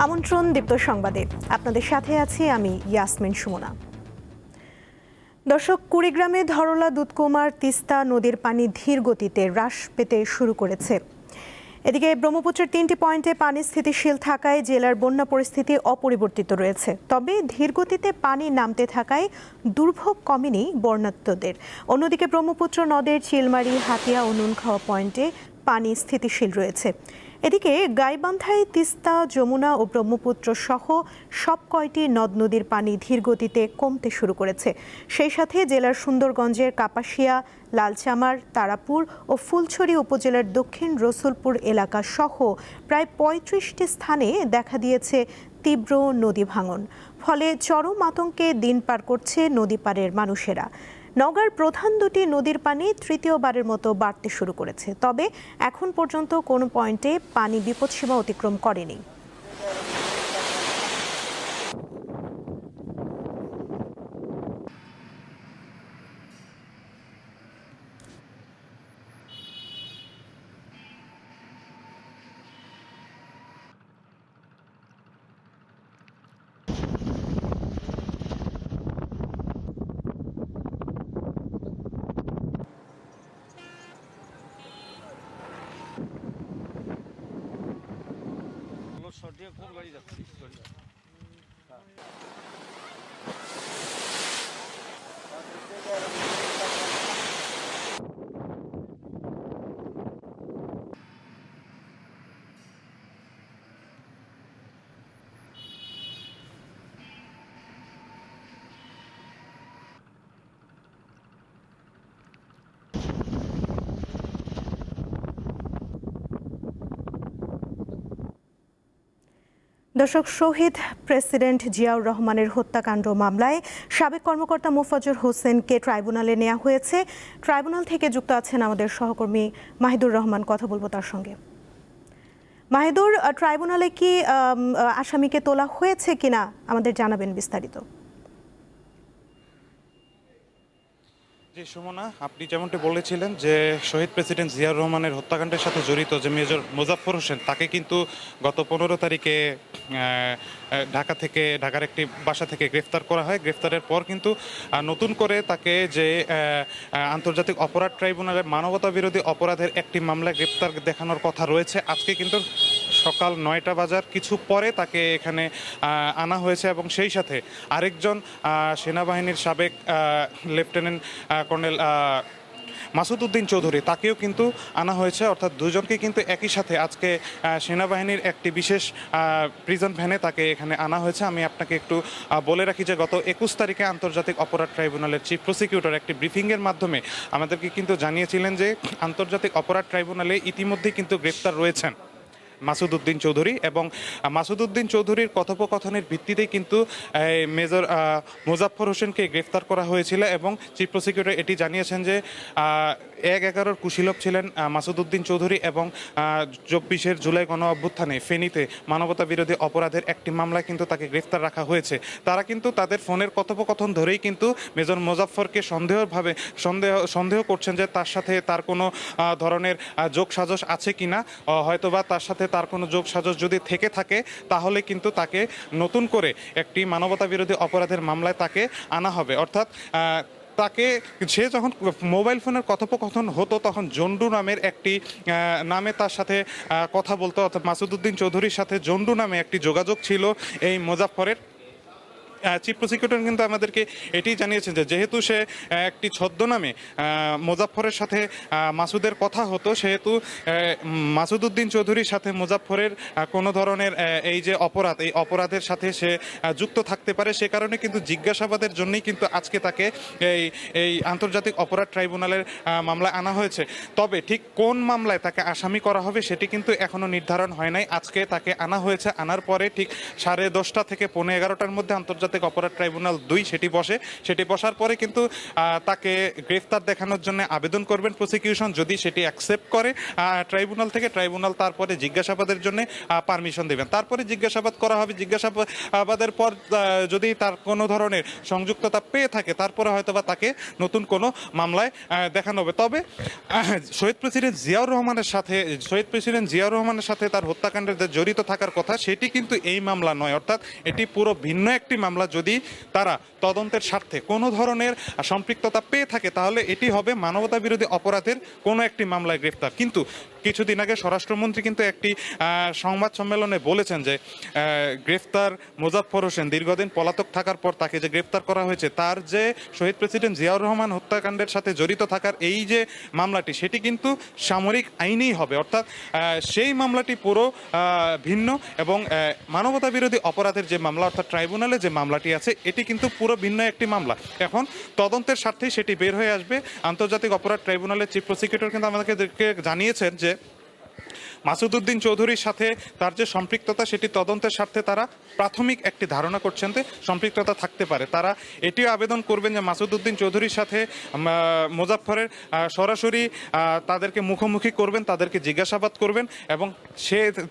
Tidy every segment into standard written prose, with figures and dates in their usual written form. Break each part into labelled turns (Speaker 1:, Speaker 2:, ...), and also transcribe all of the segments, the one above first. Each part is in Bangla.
Speaker 1: আমন্ত্রণ দীপ্ত সংবাদে আপনাদের সাথে আছি আমি ইয়াসমিন সুমনা। দর্শক, কুড়িগ্রামে ধরলা দুধকুমার তিস্তা নদীর পানি ধীর গতিতে হ্রাস পেতে শুরু করেছে। এদিকে ব্রহ্মপুত্রের 3টি পয়েন্টে পানি স্থিতিশীল থাকায় জেলার বন্যা পরিস্থিতি অপরিবর্তিত রয়েছে। তবে ধীর গতিতে পানি নামতে থাকায় দুর্ভোগ কমেনি বন্যার্তদের। অন্যদিকে ব্রহ্মপুত্র নদের চিলমারি, হাতিয়া ও নুনখাওয়া পয়েন্টে পানি স্থিতিশীল রয়েছে। এদিকে গাইবান্ধায় তিস্তা, যমুনা ও ব্রহ্মপুত্র সহ সব কয়টি নদ নদীর পানি ধীর গতিতে কমতে শুরু করেছে। সেই সাথে জেলার সুন্দরগঞ্জের কাপাসিয়া, লালচামার, তারাপুর ও ফুলছড়ি উপজেলার দক্ষিণ রসুলপুর এলাকা সহ প্রায় ৩৫টি স্থানে দেখা দিয়েছে তীব্র নদী ভাঙন। ফলে চরম আতঙ্কে দিন পার করছে নদী পাড়ের মানুষেরা। নওগাঁর প্রধান দুটি নদীর পানি তৃতীয়বারের মতো বাড়তে শুরু করেছে। তবে এখন পর্যন্ত কোনো পয়েন্টে পানি বিপদসীমা অতিক্রম করেনি।
Speaker 2: কোন গাড়ি যাচ্ছে?
Speaker 1: দর্শক, শহীদ প্রেসিডেন্ট জিয়াউর রহমানের হত্যাকাণ্ড মামলায় সাবেক কর্মকর্তা মোফাজ্জল হোসেনকে ট্রাইব্যুনালে নেওয়া হয়েছে। ট্রাইব্যুনাল থেকে যুক্ত আছেন আমাদের সহকর্মী মাহিদুর রহমান। কথা বলবো তার সঙ্গে। মাহিদুর, ট্রাইব্যুনালে কি আসামিকে তোলা হয়েছে কিনা আমাদের জানাবেন বিস্তারিত।
Speaker 3: জি সুমনা, আপনি যেমনটি বলেছিলেন যে শহীদ প্রেসিডেন্ট জিয়াউর রহমানের হত্যাকাণ্ডের সাথে জড়িত যে মেজর মোজাফফর হোসেন, তাকে কিন্তু গত 15 তারিখে ঢাকার একটি বাসা থেকে গ্রেফতার করা হয়। গ্রেফতারের পর কিন্তু নতুন করে তাকে যে আন্তর্জাতিক অপরাধ ট্রাইব্যুনালের মানবতা বিরোধী অপরাধের একটি মামলায় গ্রেফতার দেখানোর কথা রয়েছে। আজকে কিন্তু সকাল 9টা বাজার কিছু পরে তাকে এখানে আনা হয়েছে এবং সেই সাথে আরেকজন সেনাবাহিনীর সাবেক লেফটেন্যান্ট কর্নেল মাসুদ উদ্দিন চৌধুরী, তাকেও কিন্তু আনা হয়েছে। অর্থাৎ দুজনকে কিন্তু একই সাথে আজকে সেনাবাহিনীর একটি বিশেষ প্রিজন ভ্যানে তাকে এখানে আনা হয়েছে। আমি আপনাকে একটু বলে রাখি যে গত 21 তারিখে আন্তর্জাতিক অপরাধ ট্রাইব্যুনালের চিফ প্রসিকিউটর একটি ব্রিফিংয়ের মাধ্যমে আমাদেরকে কিন্তু জানিয়েছিলেন যে আন্তর্জাতিক অপরাধ ট্রাইব্যুনালে ইতিমধ্যেই কিন্তু গ্রেফতার রয়েছেন মাসুদ উদ্দিন চৌধুরী, এবং মাসুদ উদ্দিন চৌধুরীর কথোপকথনের ভিত্তিতেই কিন্তু মেজর মোজাফফর হোসেনকে গ্রেফতার করা হয়েছিল। এবং চিফ প্রসিকিউটর এটি জানিয়েছেন যে 1/11 কুশীলব ছিলেন মাসুদ উদ্দিন চৌধুরী এবং 24 জুলাই গণ অভ্যুত্থানে ফেনীতে মানবতা বিরোধী অপরাধের একটি মামলায় কিন্তু তাকে গ্রেফতার রাখা হয়েছে। তারা কিন্তু তাদের ফোনের কথোপকথন ধরেই কিন্তু মেজর মোজাফফরকে সন্দেহ করছেন যে তার সাথে তার কোনো ধরনের যোগসাজশ আছে কিনা, হয়তোবা তার সাথে তার কোনো যোগসাজশ যদি থেকে থাকে তাহলে কিন্তু তাকে নতুন করে একটি মানবতা বিরোধী অপরাধের মামলায় তাকে আনা হবে। অর্থাৎ সে যখন মোবাইল ফোনের কথোপকথন হতো তখন জন্ডু নামের একটি নামে তার সাথে কথা বলতো, অর্থাৎ মাসুদ উদ্দিন চৌধুরীর সাথে জন্ডু নামে একটি যোগাযোগ ছিল এই মোজাফফরের। চিফ প্রসিকিউটর কিন্তু আমাদেরকে এটি জানিয়েছেন যে যেহেতু সে একটি ছদ্মনামে মোজাফফরের সাথে মাসুদের কথা হতো, সেহেতু মাসুদ উদ্দিন চৌধুরীর সাথে মোজাফফরের কোনো ধরনের এই যে অপরাধ, এই অপরাধের সাথে সে যুক্ত থাকতে পারে। সে কারণে কিন্তু জিজ্ঞাসাবাদের জন্যই কিন্তু আজকে তাকে এই আন্তর্জাতিক অপরাধ ট্রাইব্যুনালের মামলায় আনা হয়েছে। তবে ঠিক কোন মামলায় তাকে আসামি করা হবে সেটি কিন্তু এখনও নির্ধারণ হয় নাই। আজকে তাকে আনা হয়েছে। আনার পরে ঠিক 10:30 থেকে 11:15 মধ্যে আন্তর্জাতিক আন্তর্জাতিক অপরাধ ট্রাইব্যুনাল 2 সেটি বসে। সেটি বসার পরে কিন্তু তাকে গ্রেফতার দেখানোর জন্য আবেদন করবেন প্রসিকিউশন। যদি সেটি অ্যাকসেপ্ট করে ট্রাইব্যুনাল থেকে, ট্রাইব্যুনাল তারপরে জিজ্ঞাসাবাদের জন্য পারমিশন দেবেন। তারপরে জিজ্ঞাসাবাদ করা হবে। জিজ্ঞাসাবাদের পর যদি তার কোনো ধরনের সংযুক্ততা পেয়ে থাকে তারপরে হয়তোবা তাকে নতুন কোনো মামলায় দেখানো হবে। তবে শহীদ প্রেসিডেন্ট জিয়াউর রহমানের সাথে তার হত্যাকাণ্ডের যে জড়িত থাকার কথা সেটি কিন্তু এই মামলা নয়, অর্থাৎ এটি পুরো ভিন্ন একটি মামলা। যদি তারা তদন্তের স্বার্থে কোনো ধরনের সম্পৃক্ততা পেয়ে থাকে তাহলে এটি হবে মানবতা বিরোধী অপরাধের কোনো একটি মামলায় গ্রেফতার। কিন্তু কিছুদিন আগে স্বরাষ্ট্রমন্ত্রী কিন্তু একটি সংবাদ সম্মেলনে বলেছেন যে গ্রেফতার মোজাফফর হোসেন দীর্ঘদিন পলাতক থাকার পর তাকে যে গ্রেফতার করা হয়েছে, তার যে শহীদ প্রেসিডেন্ট জিয়াউর রহমান হত্যাকাণ্ডের সাথে জড়িত থাকার এই যে মামলাটি সেটি কিন্তু সামরিক আইনেই হবে, অর্থাৎ সেই মামলাটি পুরো ভিন্ন এবং মানবতা বিরোধী অপরাধের যে মামলা অর্থাৎ ট্রাইব্যুনালে যে মামলাটি আছে এটি কিন্তু পুরো ভিন্ন একটি মামলা। এখন তদন্তের স্বার্থেই সেটি বের হয়ে আসবে। আন্তর্জাতিক অপরাধ ট্রাইব্যুনালের চিফ প্রসিকিউটর কিন্তু আমাদেরকে জানিয়েছেন যে মাসুদ উদ্দিন চৌধুরীর সাথে তার যে সম্পৃক্ততা সেটি তদন্তের স্বার্থে তারা প্রাথমিক একটি ধারণা করছেন যে সম্পৃক্ততা থাকতে পারে। তারা এটিও আবেদন করবেন যে মাসুদ উদ্দিন চৌধুরীর সাথে মোজাফফরের সরাসরি তাদেরকে মুখোমুখি করবেন, তাদেরকে জিজ্ঞাসাবাদ করবেন এবং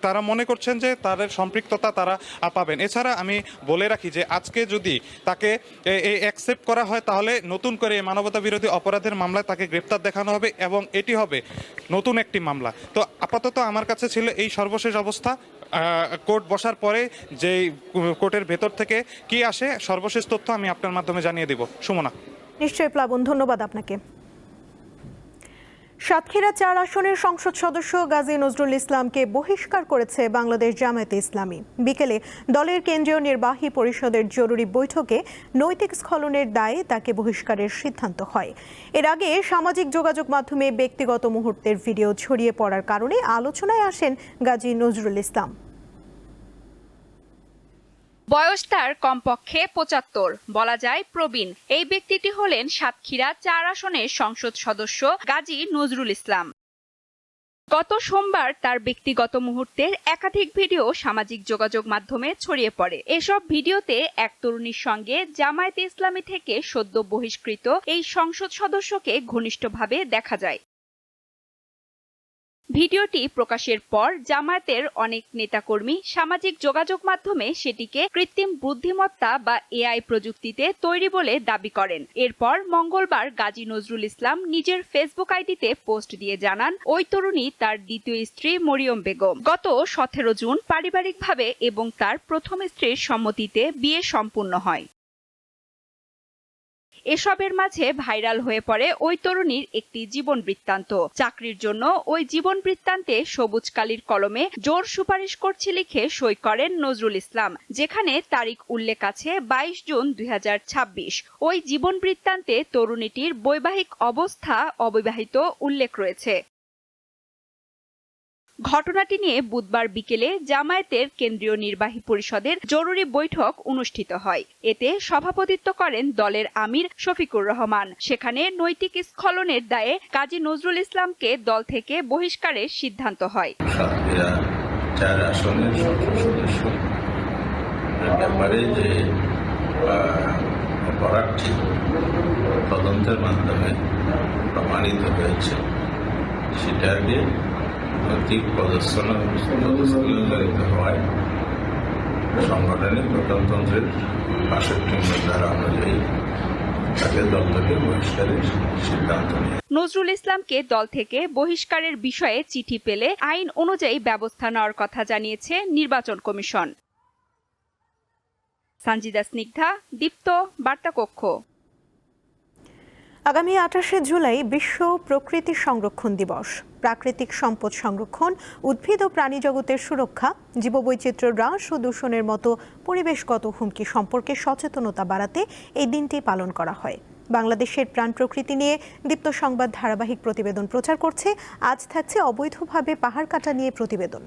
Speaker 3: তারা মনে করছেন যে তাদের সম্পৃক্ততা তারা পাবেন। এছাড়া আমি বলে রাখি যে আজকে যদি তাকে অ্যাকসেপ্ট করা হয় তাহলে নতুন করে মানবতা বিরোধী অপরাধের মামলায় তাকে গ্রেপ্তার দেখানো হবে এবং এটি হবে নতুন একটি মামলা। তো আপাতত আমার কাছে ছিল এই সর্বশেষ অবস্থা। কোর্ট বসার পরে যে কোর্টের ভেতর থেকে কি আসে সর্বশেষ তথ্য আমি আপনার মাধ্যমে জানিয়ে দেব। সুমনা।
Speaker 1: নিশ্চয়ই প্লাবন, ধন্যবাদ আপনাকে। সাতক্ষীরা 4 আসনের সংসদ সদস্য গাজী নজরুল ইসলামকে বহিষ্কার করেছে বাংলাদেশ জামায়াতে ইসলামী। বিকেলে দলের কেন্দ্রীয় নির্বাহী পরিষদের জরুরি বৈঠকে নৈতিক স্খলনের দায়ে তাকে বহিষ্কারের সিদ্ধান্ত হয়। এর আগে সামাজিক যোগাযোগ মাধ্যমে ব্যক্তিগত মুহূর্তের ভিডিও ছড়িয়ে পড়ার কারণে আলোচনায় আসেন গাজী নজরুল ইসলাম।
Speaker 2: বয়স তার কমপক্ষে ৭৫, বলা যায় প্রবীণ। এই ব্যক্তিটি হলেন সাতক্ষীরা 4 আসনের সংসদ সদস্য গাজী নজরুল ইসলাম। গত সোমবার তার ব্যক্তিগত মুহূর্তের একাধিক ভিডিও সামাজিক যোগাযোগ মাধ্যমে ছড়িয়ে পড়ে। এসব ভিডিওতে এক তরুণীর সঙ্গে জামায়াতে ইসলামী থেকে সদ্য বহিষ্কৃত এই সংসদ সদস্যকে ঘনিষ্ঠভাবে দেখা যায়। ভিডিওটি প্রকাশের পর জামায়াতের অনেক নেতাকর্মী সামাজিক যোগাযোগ মাধ্যমে সেটিকে কৃত্রিম বুদ্ধিমত্তা বা এআই প্রযুক্তিতে তৈরি বলে দাবি করেন। এরপর মঙ্গলবার গাজী নজরুল ইসলাম নিজের ফেসবুক আইডিতে পোস্ট দিয়ে জানান ওই তরুণী তার দ্বিতীয় স্ত্রী মরিয়ম বেগম। গত 17 জুন পারিবারিকভাবে এবং তার প্রথম স্ত্রীর সম্মতিতে বিয়ে সম্পূর্ণ হয়। এসবের মাঝে ভাইরাল হয়ে পড়ে ওই তরুণীর একটি জীবন বৃত্তান্ত। চাকরির জন্য ওই জীবন বৃত্তান্তে সবুজ কালির কলমে জোর সুপারিশ করছি লিখে সই করেন নজরুল ইসলাম, যেখানে তারিখ উল্লেখ আছে 22 জুন 2026। ওই জীবন বৃত্তান্তে তরুণীটির বৈবাহিক অবস্থা অবিবাহিত উল্লেখ রয়েছে। ঘটনাটি নিয়ে বুধবার বিকেলে জামায়াতের কেন্দ্রীয় নির্বাহী পরিষদের জরুরি বৈঠক অনুষ্ঠিত হয়। এতে সভাপতিত্ব করেন দলের আমির শফিকুর রহমান। সেখানে নৈতিক স্খলনের দায়ে গাজী নজরুল ইসলামকে দল থেকে বহিষ্কারের সিদ্ধান্ত হয়।
Speaker 4: সাতক্ষীরা 4 আসনের সংসদ সদস্য ব্যাপারে যে অপরাধটি তদন্তের মাধ্যমে প্রমাণিত হয়েছে সেটাকে নৈতিক পদস্থলে জড়িত হওয়ায় সংগঠনের প্রজাতন্ত্রের ৬২ ধারা অনুযায়ী তাকে দল থেকে বহিষ্কারের সিদ্ধান্ত নেয়।
Speaker 2: নজরুল ইসলামকে দল থেকে বহিষ্কারের বিষয়ে চিঠি পেলে আইন অনুযায়ী ব্যবস্থা নেওয়ার কথা জানিয়েছে নির্বাচন কমিশন। সঞ্জিদা স্নিগ্ধা, দীপ্ত, বার্তা কক্ষ।
Speaker 1: আগামী 28শে জুলাই বিশ্ব প্রকৃতি সংরক্ষণ দিবস। প্রাকৃতিক সম্পদ সংরক্ষণ, উদ্ভিদ ও প্রাণী জগতের সুরক্ষা, জীববৈচিত্র্য হ্রাস ও দূষণের মতো পরিবেশগত হুমকি সম্পর্কে সচেতনতা বাড়াতে এই দিনটি পালন করা হয়। বাংলাদেশের প্রাণ প্রকৃতি নিয়ে দীপ্ত সংবাদ ধারাবাহিক প্রতিবেদন প্রচার করছে। আজ থাকছে অবৈধভাবে পাহাড় কাটা নিয়ে প্রতিবেদন।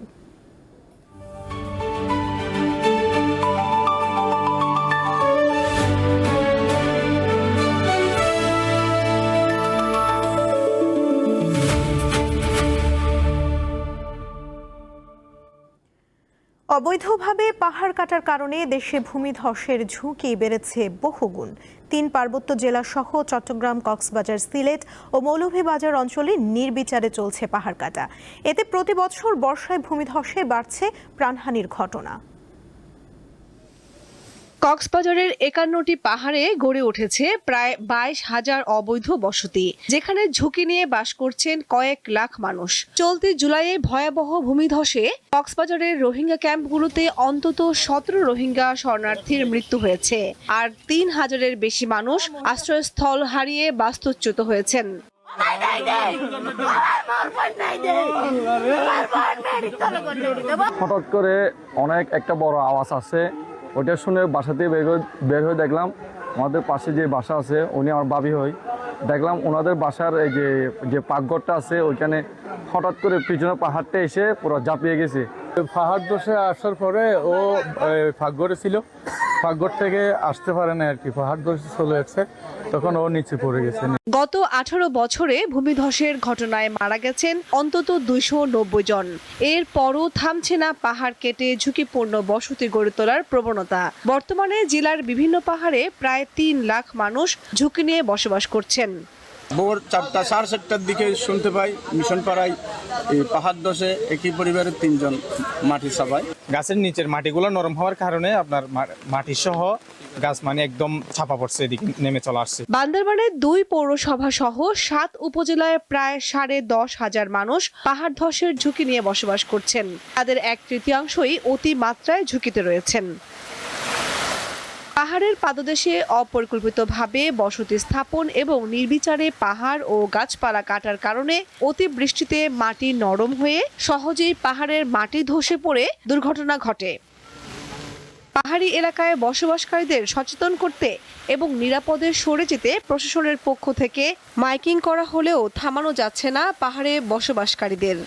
Speaker 1: অবৈধভাবে পাহাড় কাটার কারণে দেশে ভূমিধসের ঝুঁকি বেড়েছে বহুগুণ। 3 পার্বত্য জেলা সহ চট্টগ্রাম, কক্সবাজার, সিলেট ও মৌলভীবাজার অঞ্চলে নির্বিচারে চলছে পাহাড় কাটা। এতে প্রতি বছর বর্ষায় ভূমিধসে বাড়ছে প্রাণহানির ঘটনা।
Speaker 5: কক্সবাজারের 51টি পাহাড়ে গড়ে উঠেছে প্রায় 22,000 অবৈধ বসতি, যেখানে ঝুঁকি নিয়ে বাস করছেন কয়েক লাখ মানুষ। চলতি জুলাইয়ে ভয়াবহ ভূমিধসে কক্সবাজারের রোহিঙ্গা ক্যাম্পগুলোতে অন্তত 17 রোহিঙ্গা শরণার্থীর মৃত্যু হয়েছে, আর 3,000-এর বেশি মানুষ আশ্রয়স্থল হারিয়ে বাস্তুচ্যুত হয়েছেন।
Speaker 6: হঠাৎ করে অনেক একটা বড় আওয়াজ আছে, ওইটা শুনে বাসা থেকে বের হয়ে দেখলাম আমাদের পাশে যে বাসা আছে, উনি আমার ভাবি হয়, দেখলাম ওনাদের বাসার এই যে পাকঘরটা আছে ওইখানে হঠাৎ করে পিছনে পাহাড়টা এসে পুরো ঝাঁপিয়ে গেছে।
Speaker 7: পাহাড় ধসে আসার পরে ও পাকঘরে ছিল, পাকঘর থেকে আসতে পারে না আর কি, পাহাড় ধসে চলে যাচ্ছে, তখন ও নিচে পড়ে গেছে।
Speaker 5: গত 18 বছরে ভূমিধসের ঘটনায় মারা গেছেন অন্তত 290 জন। এরপরও থামছে না পাহাড় কেটে ঝুঁকিপূর্ণ বসতি গড়ে তোলার প্রবণতা। বর্তমানে জেলার বিভিন্ন পাহাড়ে প্রায় 3 লাখ মানুষ ঝুঁকি নিয়ে বসবাস করছেন।
Speaker 8: ভোর 4টা, 4:30টার দিকে শুনতে পাই মিশন পাড়ায় এই পাহাড় ধসে একই পরিবারের 3 জন মাটি চাপায়।
Speaker 9: গাছের নিচের মাটিগুলো নরম হওয়ার কারণে আপনার মাটি সহ গাছ একদম চাপা পড়ছে, এদিকে নেমে চলে আসছে।
Speaker 5: বান্দরবানের 2 পৌরসভা সহ 7 উপজেলায় প্রায় 10,500 মানুষ পাহাড় ধসের ঝুঁকি নিয়ে বসবাস করছেন। তাদের 1/3 অতি মাত্রায় ঝুঁকিতে রয়েছেন। পাহাড়ের পাদদেশে অপরিকল্পিতভাবে বসতি স্থাপন এবং নির্বিচারে পাহাড় ও গাছপালা কাটার কারণে অতিবৃষ্টিতে মাটি নরম হয়ে সহজেই পাহাড়ের মাটি ধসে পড়ে দুর্ঘটনা ঘটে। পাহাড়ি এলাকায় বসবাসকারীদের সচেতন করতে এবং নিরাপদে সরে যেতে প্রশাসনের পক্ষ থেকে মাইকিং করা হলেও থামানো যাচ্ছে না পাহাড়ে বসবাসকারীদের।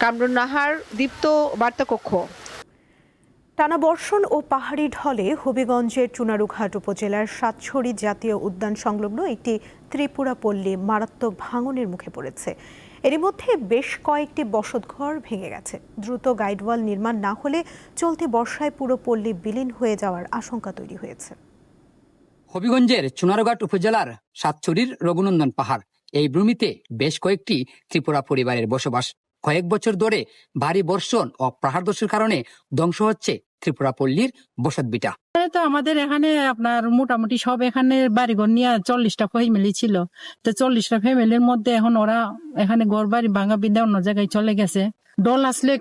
Speaker 5: কামরুন নাহার, দীপ্ত, বার্তাকক্ষ।
Speaker 1: টানা বর্ষণ ও পাহাড়ি ঢলে হবিগঞ্জের চুনারুঘাট উপজেলার সাতছড়ি জাতীয় উদ্যান সংলগ্ন একটি ত্রিপুরা পল্লী মারাত্মক ভাঙনের মুখে পড়েছে। এরই মধ্যে বেশ কয়েকটি বসতঘর ভেঙে গেছে। দ্রুত গাইডওয়াল নির্মাণ না হলে চলতি বর্ষায় পুরো পল্লী বিলীন হয়ে যাওয়ার আশঙ্কা তৈরি হয়েছে।
Speaker 10: হবিগঞ্জের চুনারুঘাট উপজেলার সাতছড়ির রঘুনন্দন পাহাড়, এই ভূমিতে বেশ কয়েকটি ত্রিপুরা পরিবারের বসবাস। কয়েক বছর ধরে ভারী বর্ষণ ও পাহাড় ধসের কারণে ধ্বংস হচ্ছে ত্রিপুরা পল্লীর বসতভিটা।
Speaker 11: তো আমাদের এখানে আপনার মোটামুটি সব এখানে বাড়িঘর নিয়ে 40টা ফ্যামিলি ছিল, তো 40টা ফ্যামিলির মধ্যে এখন ওরা এখানে ঘর বাড়ি ভাঙা বিন্দা অন্য জায়গায় চলে গেছে। ডল আসলে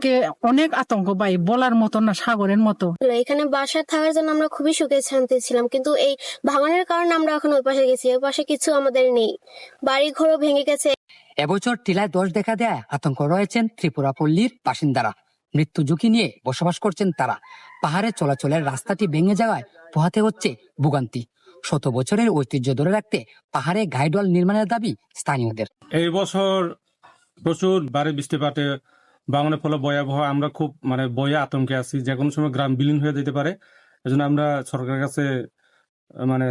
Speaker 11: অনেক আতঙ্ক পাই, বলার মতো না, সাগরের মতো।
Speaker 12: এখানে বাসায় থাকার জন্য আমরা খুবই সুখে শান্তি ছিলাম, কিন্তু এই ভাঙনের কারণে আমরা এখন ওই পাশে গেছি, ওই পাশে কিছু আমাদের নেই, বাড়ি ঘরও ভেঙে গেছে।
Speaker 10: এবছর টিলায় ধস দেখা দেয় আতঙ্ক রয়েছেন ত্রিপুরা পল্লীর বাসিন্দারা। মৃত্যু ঝুঁকি নিয়ে বসবাস করছেন তারা। পাহাড়ে চলাচলের রাস্তাটি ভেঙে যাওয়ায় পোহাতে হচ্ছে ভোগান্তি। 100 বছরের ঐতিহ্য ধরে রাখতে পাহাড়ে গাইডওয়াল নির্মাণের দাবি স্থানীয়দের।
Speaker 7: এই বছর প্রচুর ভারী বৃষ্টিপাতে ভাঙনের ফলে ভয়াবহ, আমরা খুব ভয়ে আতঙ্কে আছি, যে কোনো সময় গ্রাম বিলীন হয়ে যেতে পারে। এজন্য আমরা সরকারের কাছে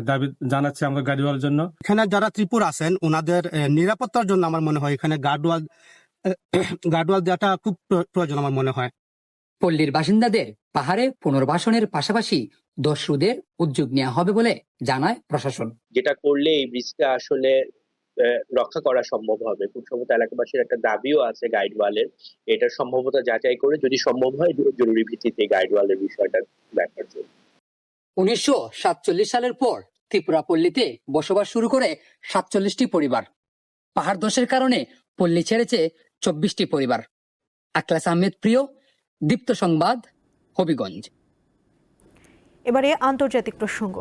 Speaker 7: দাবি জানাচ্ছি আমরা গাইডওয়ালের জন্য।
Speaker 8: এখানে যারা ত্রিপুরা আছেন ওনাদের নিরাপত্তার জন্য আমার মনে হয় এখানে গার্ডওয়াল দেওয়াটা খুব প্রয়োজন আমার মনে হয়।
Speaker 10: পল্লীর বাসিন্দাদের পাহাড়ে পুনর্বাসনের পাশাপাশি দস্যুদের উদ্যোগ নেওয়া হবে বলে জানায় প্রশাসন।
Speaker 13: যেটা করলে এই ব্রিজটা আসলে রক্ষা করা সম্ভব হবে। খুব সম্ভবত এলাকাবাসীর একটা দাবিও আছে গাইডওয়ালের, এটা সম্ভবত যাচাই করে যদি সম্ভব হয় জরুরি ভিত্তিতে গাইডওয়ালের বিষয়টা দেখার জন্য।
Speaker 10: 1947 সালের পর ত্রিপুরা পল্লীতে বসবাস শুরু করে 47টি পরিবার। পাহাড় ধসের কারণে পল্লী ছেড়েছে 24টি পরিবার। আকলাস আহমেদ প্রিয়, দীপ্ত সংবাদ, হবিগঞ্জ।
Speaker 1: এবারে আন্তর্জাতিক প্রসঙ্গ।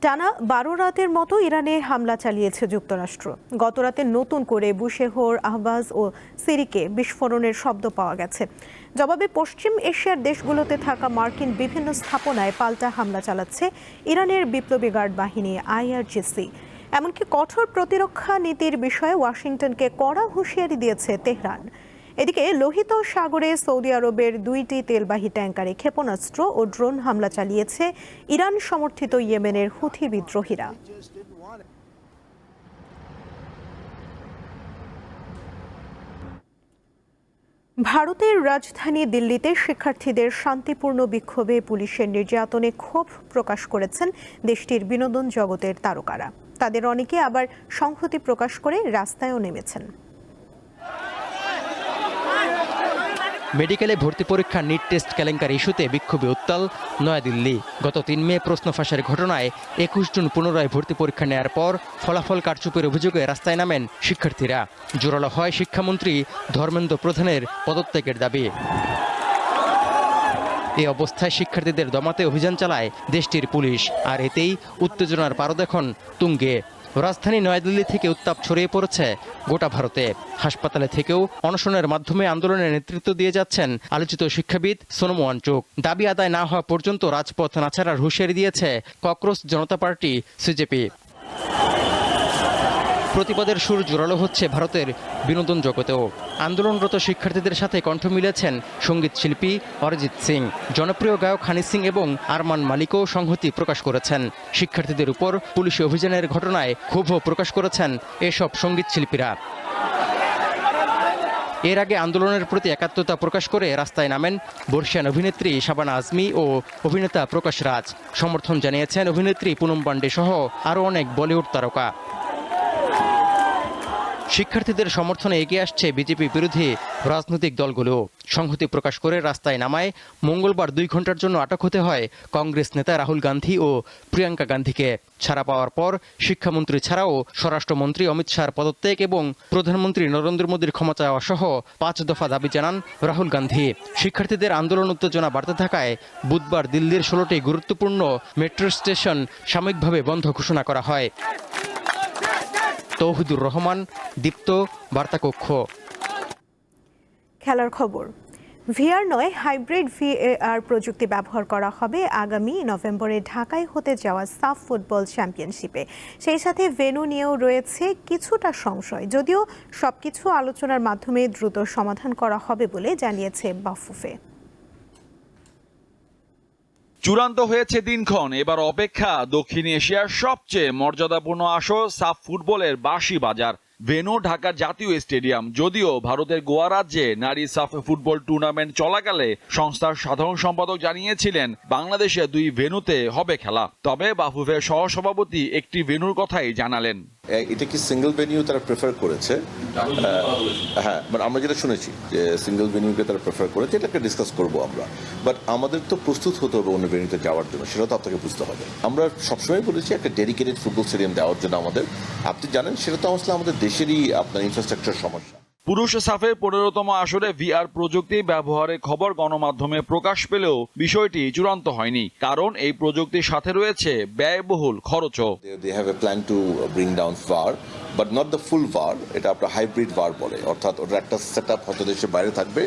Speaker 1: টানা 12 রাতের মতো ইরানে হামলা চালিয়েছে যুক্তরাষ্ট্র। গত রাতে নতুন করে বুশেহর, আহবাজ ও সিরিকে বিস্ফোরণের শব্দ পাওয়া গেছে। জবাবে পশ্চিম এশিয়ার দেশগুলোতে থাকা মার্কিন বিভিন্ন স্থাপনায় পাল্টা হামলা চালাচ্ছে ইরানের বিপ্লবী গার্ড বাহিনী IRGC। এমনকি কঠোর প্রতিরক্ষা নীতির বিষয়ে ওয়াশিংটনকে কড়া হুঁশিয়ারি দিয়েছে তেহরান। এদিকে লোহিত সাগরে সৌদি আরবের 2টি তেলবাহী ট্যাঙ্কারে ক্ষেপণাস্ত্র ও ড্রোন হামলা চালিয়েছে ইরান সমর্থিত ইয়েমেনের হুথি বিদ্রোহীরা। ভারতের রাজধানী দিল্লিতে শিক্ষার্থীদের শান্তিপূর্ণ বিক্ষোভে পুলিশের নির্যাতনে ক্ষোভ প্রকাশ করেছেন দেশটির বিনোদন জগতের তারকারা। তাদের অনেকে আবার সংহতি প্রকাশ করে রাস্তায়ও নেমেছেন।
Speaker 14: মেডিকেলে ভর্তি পরীক্ষা নিট টেস্ট কেলেঙ্কারি ইস্যুতে বিক্ষোভে উত্তাল নয়াদিল্লি। গত ৩ মে প্রশ্ন ফাঁসের ঘটনায় ২১ জুন পুনরায় ভর্তি পরীক্ষা নেয়ার পর ফলাফল কারচুপির অভিযোগে রাস্তায় নামেন শিক্ষার্থীরা। জোরালো হয় শিক্ষামন্ত্রী ধর্মেন্দ্র প্রধানের পদত্যাগের দাবি। এই অবস্থায় শিক্ষার্থীদের দমাতে অভিযান চালায় দেশটির পুলিশ, আর এতেই উত্তেজনার পারদ এখন তুঙ্গে। রাজধানী নয়াদিল্লি থেকে উত্তাপ ছড়িয়ে পড়েছে গোটা ভারতে। হাসপাতালে থেকেও অনশনের মাধ্যমে আন্দোলনের নেতৃত্ব দিয়ে যাচ্ছেন আলোচিত শিক্ষাবিদ সোনম ওয়াংচুক। দাবি আদায় না হওয়া পর্যন্ত রাজপথ না ছাড়ার হুঁশিয়ারি দিয়েছে ককরোচ জনতা পার্টি সিজেপি। প্রতিবাদের সুর জোরালো হচ্ছে ভারতের বিনোদন জগতেও। আন্দোলনরত শিক্ষার্থীদের সাথে কণ্ঠ মিলেছেন সঙ্গীত শিল্পী অরিজিৎ সিং, জনপ্রিয় গায়ক হানি সিং এবং আরমান মালিকও সংহতি প্রকাশ করেছেন। শিক্ষার্থীদের উপর পুলিশি অভিযানের ঘটনায় ক্ষোভও প্রকাশ করেছেন এসব সঙ্গীত শিল্পীরা। এর আগে আন্দোলনের প্রতি একাত্মতা প্রকাশ করে রাস্তায় নামেন বর্ষিয়ান অভিনেত্রী শাবানা আজমি ও অভিনেতা প্রকাশ রাজ। সমর্থন জানিয়েছেন অভিনেত্রী পুনম পান্ডে সহ আরও অনেক বলিউড তারকা। শিক্ষার্থীদের সমর্থনে এগিয়ে আসছে বিজেপি বিরোধী রাজনৈতিক দলগুলো। সংহতি প্রকাশ করে রাস্তায় নামায় মঙ্গলবার 2 ঘন্টার জন্য আটক হতে হয় কংগ্রেস নেতা রাহুল গান্ধী ও প্রিয়াঙ্কা গান্ধীকে। ছাড়া পাওয়ার পর শিক্ষামন্ত্রী ছাড়াও স্বরাষ্ট্রমন্ত্রী অমিত শাহর পদত্যাগ এবং প্রধানমন্ত্রী নরেন্দ্র মোদীর ক্ষমা চাওয়া সহ 5 দফা দাবি জানান রাহুল গান্ধী। শিক্ষার্থীদের আন্দোলন উত্তেজনা বাড়তে থাকায় বুধবার দিল্লির 16টি গুরুত্বপূর্ণ মেট্রো স্টেশন সাময়িকভাবে বন্ধ ঘোষণা করা হয়। তৌহিদুর রহমান, দীপ্ত, বার্তাকক্ষ।
Speaker 1: খেলার খবর। ভিআর নয়, হাইব্রিড ভিএআর প্রযুক্তি ব্যবহার করা হবে আগামী নভেম্বরে ঢাকায় হতে যাওয়া সাফ ফুটবল চ্যাম্পিয়নশিপে। সেই সাথে ভেন্যু নিয়েও রয়েছে কিছুটা সংশয়, যদিও সবকিছু আলোচনার মাধ্যমে দ্রুত সমাধান করা হবে বলে জানিয়েছে বাফুফে।
Speaker 15: চূড়ান্ত হয়েছে দিনক্ষণ। এবার অপেক্ষা দক্ষিণ এশিয়ার সবচেয়ে মর্যাদাপূর্ণ আসর সাফ ফুটবলের বাঁশি বাজার। ভেন্যু ঢাকার জাতীয় স্টেডিয়াম। যদিও ভারতের গোয়া রাজ্যে নারী সাফ ফুটবল টুর্নামেন্ট চলাকালে সংস্থার সাধারণ সম্পাদক জানিয়েছিলেন বাংলাদেশে 2 ভেন্যুতে হবে খেলা। তবে বাফুফের সহসভাপতি একটি ভেন্যুর কথাই জানালেন।
Speaker 16: এটা কি সিঙ্গেল ভেন্যু তারা প্রেফার করেছে? হ্যাঁ, মানে আমরা যেটা শুনেছি যে সিঙ্গেল ভেন্যুকে তারা প্রেফার করেছে, এটাকে ডিসকাস করবো আমরা। বাট আমাদের তো প্রস্তুত হতে হবে অন্য ভেন্যুতে যাওয়ার জন্য, সেটা তো আপনাকে বুঝতে হবে। আমরা সবসময় বলেছি একটা ডেডিকেটেড ফুটবল স্টেডিয়াম দেওয়ার জন্য আমাদের। আপনি জানেন সেটা তো আসলে আমাদের দেশেরই আপনার ইনফ্রাস্ট্রাকচার সমস্যা।
Speaker 15: পুরুষ সাফের 15তম আসরে ভিআর প্রযুক্তি ব্যবহারের খবর গণমাধ্যমে প্রকাশ পেলেও বিষয়টি চূড়ান্ত হয়নি, কারণ এই প্রযুক্তির সাথে রয়েছে ব্যয়বহুল খরচও।
Speaker 16: They have a plan to bring down VAR, but not the full VAR. এটা আপনার হাইব্রিড VAR বলে, অর্থাৎ ওটা একটা সেটআপ হয়তো দেশের বাইরে থাকবে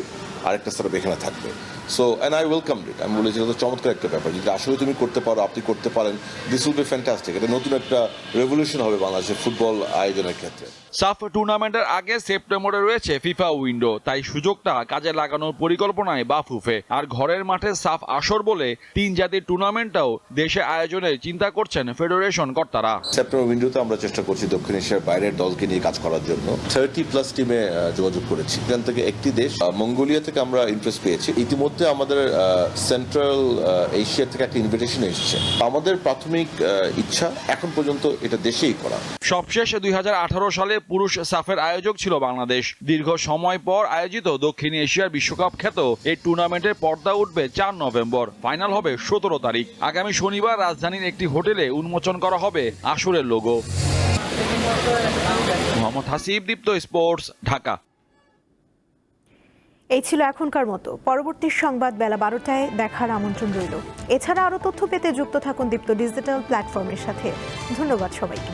Speaker 16: আর একটা সেটআপ এখানে থাকবে। So and I welcome it. আমি বলেছি এটা তো চমৎকার একটা ব্যাপার, যদি আসলে তুমি করতে পারো, আপনি করতে পারেন, দিস উইল বি ফ্যান্টাস্টিক। এটা নতুন একটা রেভলিউশন হবে বাংলাদেশের ফুটবল আয়োজনের ক্ষেত্রে।
Speaker 15: সাফ টুর্নামেন্টের আগে সেপ্টেম্বরে রয়েছে ফিফা উইন্ডো, তাই সুযোগটা কাজে লাগানোর পরিকল্পনায় বাফুফে। আর ঘরের মাঠে সাফ আসর বলে 3 জাতির টুর্নামেন্টটাও দেশে আয়োজনের চিন্তা করছেন ফেডারেশন কর্তারা।
Speaker 16: সেপ্টেম্বর উইন্ডোতে আমরা চেষ্টা করছি দক্ষিণ এশিয়ার বাইরের দলকে নিয়ে কাজ করার জন্য। 30+ টিমে যোগাযোগ করেছি। এখান থেকে একটি দেশ মঙ্গোলিয়া থেকে আমরা ইন্টারেস্ট পেয়েছি। ইতিমধ্যে আমাদের সেন্ট্রাল এশিয়া থেকে একটা ইনভিটেশন এসেছে। আমাদের প্রাথমিক ইচ্ছা এখন পর্যন্ত এটা দেশেই করা।
Speaker 15: সবশেষ 2018 সালে পুরুষ সাফের আয়োজক ছিল বাংলাদেশ। দীর্ঘ সময় পর আয়োজিত দক্ষিণ এশিয়ার বিশ্বকাপ খ্যাত এই টুর্নামেন্টের পর্দা উঠবে 4 নভেম্বর। ফাইনাল হবে 17 তারিখ। আগামী শনিবার রাজধানীর একটি হোটেলে উন্মোচন করা হবে আসরের লোগো। মোহাম্মদ হাসিব, দীপ্ত স্পোর্টস, ঢাকা।
Speaker 1: এই ছিল এখনকার মতো। পরবর্তী সংবাদ বেলা 12টায় দেখার আমন্ত্রণ রইল। এছাড়া আরও তথ্য পেতে যুক্ত থাকুন দীপ্ত ডিজিটাল প্ল্যাটফর্মের সাথে। ধন্যবাদ সবাইকে।